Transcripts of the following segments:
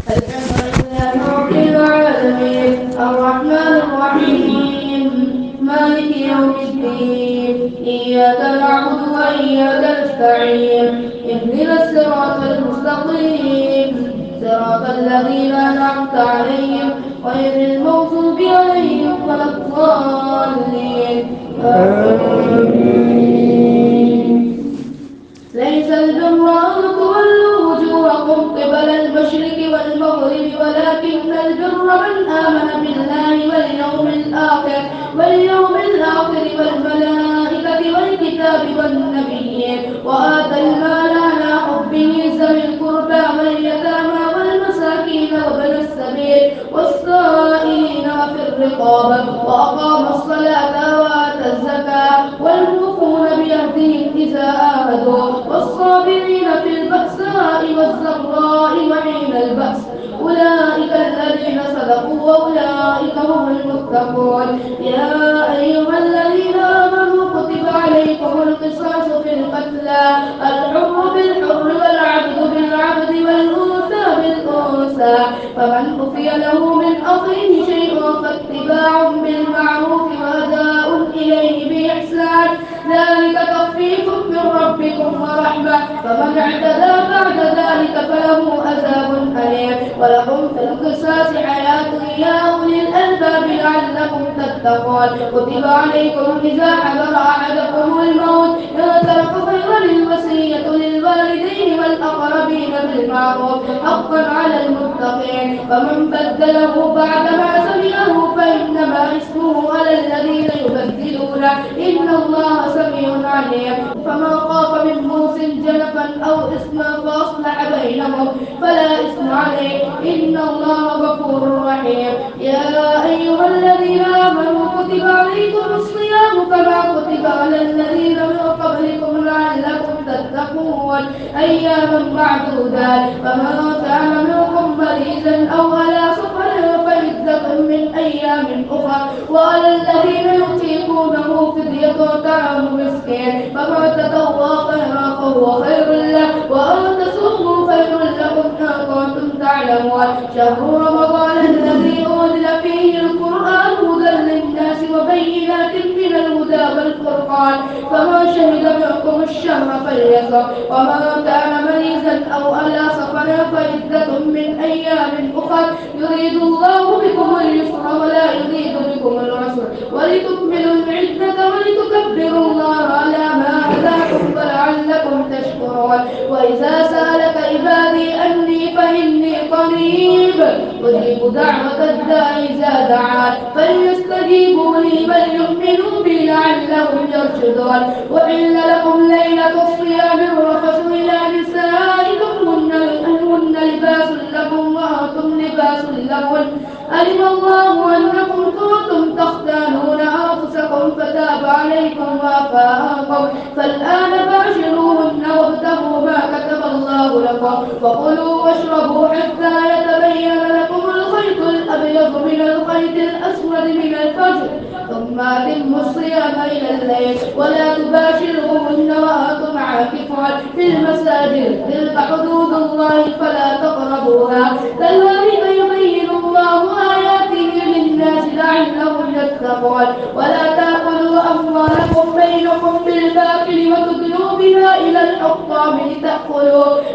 الحمد لله رب العالمين الرحمن الرحيم مالك يوم الدين إياك نعبد وإياك نستعين اهدنا الصراط المستقيم صراط الذين أنعمت عليهم غير المغضوب عليهم ولا الضالين ليس البر أن تولوا وجوهكم قبل المشرق والمغرب ولكن البر من آمن بالله واليوم الآخر والملائكة والكتاب والنبيين وآتى المال على حبه ذوي القربى واليتامى والمساكين وابن السبيل والسائلين وفي الرقاب وأقام الصلاة وآتى الزكاة والموفون بعهدهم إذا عاهدوا والصابرين في البأساء والضراء وحين البأس أولئك الذين صدقوا وأولئك هم المتقون يا أيها الذين آمنوا كتب عليكم القصاص في القتلى الحر بالحر والعبد بالعبد والأنثى بالأنثى فمن عفي له من أخيه شيء فاتباع بالمعروف وأداء إليه بإحسان ذلك تخفيف من ربكم ورحمة فمن اعتدى بعد ذلك فله عذاب أليم ولكم في القصاص حياة يا أولي الألباب لعلكم تتقون كتب عليكم إذا حضر أحدكم الموت إن ترك خيرا الوصية للوالدين والأقربين بالمعروف حقا على المتقين فمن بدله بعدما سمعه فإنما اسمه على الذين يبدلونه إن الله سميع عليم فمن خاف من موص جنفا أو إثما فأصلح بينهم فلا إثم عليه إن الله غفور رحيم يا أيها الذين آمنوا كتب عليكم الصيام كما كتب على الذين من قبلكم لعلكم تتقون أياما معدودات فمن كان منكم مريضا أو على سفر فعدة من أيام أخرى وعلى الذين يطيقونه فدية طعام مسكين فمن تطوع خيرا فهو خير له وأن تصوموا خير لكم إن كنتم تعلمون شهر رمضان الذي أنزل فيه القرآن هدى للناس وبينات من الهدى والفرقان فمن شهد منكم الشهر فليصم ومن كان مريضا أو على سفر فعدة من أيام أخرى يريد الله بكم اليسر ولا يريد بكم العسر ولتكملوا العدة ولتكبروا الله على ما هداكم ولعلكم تشكرون وإذا سألك عبادي أني فإني قريب أجيب دعوة الداع إذا دعان فليستجيبوا لي وليؤمنوا بي لعلهم يرشدون أحل لكم ليلة الصيام الرفث إلى نسائكم هن لباس لكم وأنتم لباس لهن علم الله أنكم كنتم تختانون أنفسكم فتاب عليكم وعفى عنكم فالآن باشروهن وابتغوا ما كتب الله لكم وكلوا واشربوا حتى يتبين لكم الخيط الأبيض من الخيط الأسود من الفجر ثم أتموا الصيام إلى الليل ولا تباشروهن وأنتم عاكفون في المساجد تلك حدود الله فلا تقربوها كذلك يبين الله آياته للناس لعلهم يتقون ولا تأكلوا أموالكم بينكم بالباطل وتدلوا بها إلى الحطام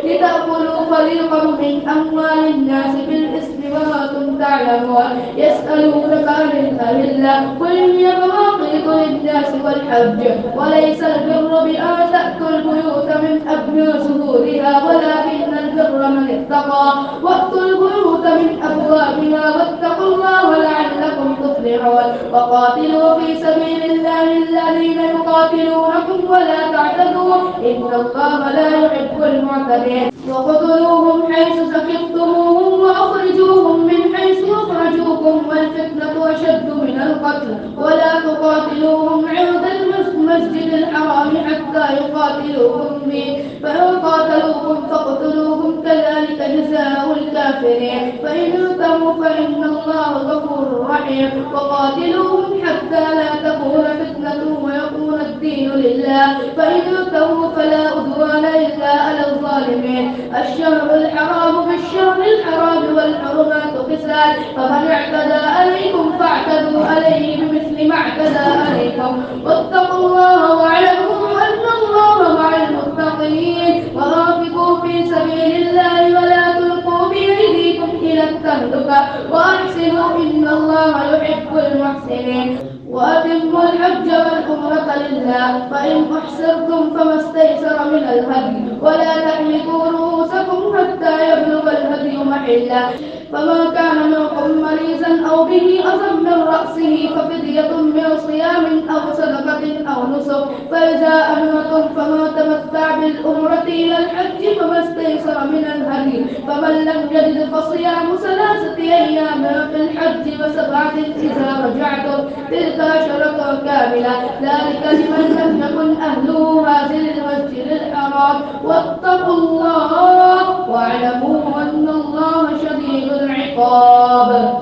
لتأكلوا فريقا من أموال الناس بالإثم وأنتم تعلمون يسألونك عن الأهلة قل هي مواقيت للناس والحج وليس البر بأن تأتوا البيوت من أبناء ظهورها ولكن البر من اتقى وأتوا البيوت من أبوابها واتقوا الله لعلكم تفلحون وقاتلوا في سبيل الله الذين يقاتلونكم ولا تعتدوا إن الله لا يحب المعتدين وقتلوهم حيث ثقفتموهم وأخرجوهم من حيث أخرجوكم والفتنة أشد من القتل ولا تقاتلوهم عند المسجد الحرام حتى يقاتلوكم فيه فإن قاتلوكم فاقتلوهم كذلك جزاء الكافرين فإن انتهوا فإن الله غفور رحيم وقاتلوهم حتى لا تكون فتنة ويكون الدين لله فإن انتهوا فلا عدوان إلا على الظالمين الشهر الحرام بالشهر الحرام العباد فمن اعتدى عليكم فاعتدوا عليه بمثل ما اعتدى عليكم واتقوا الله واعلموا أن الله مع المتقين وأنفقوا في سبيل الله ولا تلقوا بأيديكم إلى التهلكة وأحسنوا إن الله يحب المحسنين وأتموا الحج والعمرة لله فإن أحسرتم فما استيسر من الهدي ولا تحلقوا رؤوسكم حتى يبلغ الهدي محله فما كان منكم مريضا أو به أذى من رأسه ففدية من صيام أو صدقة أو نسك فإذا أمنتم فما تمتع بالعمرة إلى الحج فما استيسر من الهدي فمن لم يجد فصيام 3 أيام في الحج وسبعة إذا رجعتم تلك عشرة كاملة ذلك لمن لم يكن أهله هذه المسجد الحرام واتقوا الله واعلموا أن الله شديد العقاب.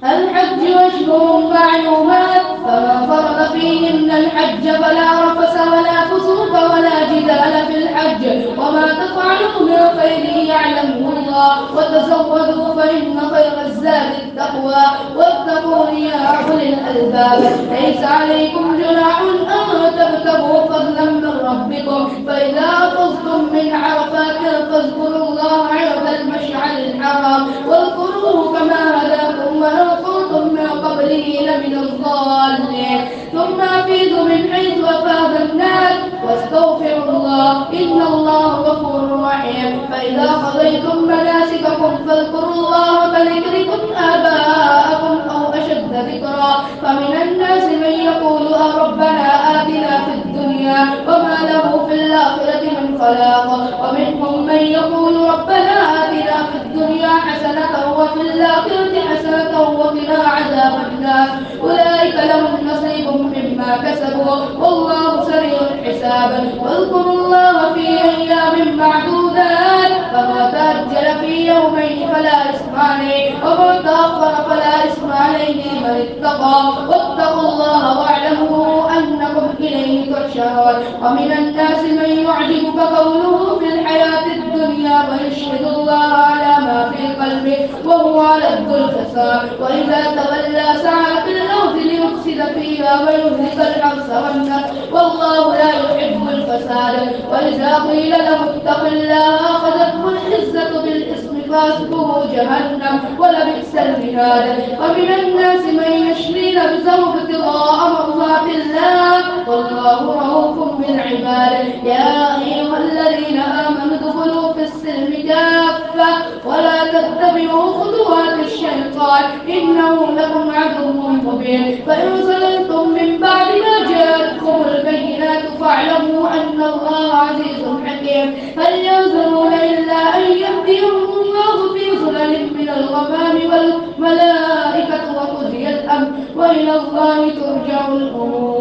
الحج أشهر معلومات فمن فرض فيهن الحج فلا رفث ولا فسوق ولا جدال في الحج وما تفعلوا من خير يعلمه الله وتزودوا فإن خير الزاد التقوى واتقون يا أولي الألباب ليس عليكم جناح أن تبتغوا فضلا من ربكم فإذا أفضتم من عرفات فاذكروا الله عند المشعر الحرام واذكروه كما هداكم ولو كنتم من قبله لمن الضالين ثم أفيضوا من حيث أفاض الناس واستغفروا الله إن الله غفور رحيم فإذا قضيتم مناسككم فاذكروا الله كذكركم آباءكم أو أشد ذكرا فمن الناس من يقول ربنا آتنا في الدنيا وما له في الآخرة من خلاق ومنهم من يقول ربنا آتنا في الدنيا حسنة وفي الآخرة حسنة وقنا عذاب النار أولئك لهم نصيب مما كسبوا والله سريع الحساب واذكروا الله في أيام معدودات فما تأجل في يومين فلا إثم عليه وما تأخر فلا إثم عليه من اتقى واتقوا الله واعلموا أنكم إليه تحشرون ومن الناس من يعجبك قوله في الحياة الدنيا ويشهد الله على ما في قلبه وهو على الخسار وإذا تولى سعى في الأرض ليفسد فيها ويهلك الحرث والنسل والله لا يحب الفساد وإذا قيل له اتق الله أخذته العزة بالإثم فحسبه جهنم ولبئس المهاد ومن الناس من يشري نفسه ابتغاء مرضات الله والله رؤوف بالعباد يا أيها الذين آمنوا ادخلوا في السلم كافة ولا تتبعوا خطوات الشيطان إنه لكم عدو مبين فإن زللتم من بعد ما جاءتكم البينات فاعلموا أن الله عزيز حكيم هل ينظرون إلا أن يهديهم الله في ظلل من الغمام والملائكة وقضي الأمر وإلى الله ترجع الأمور.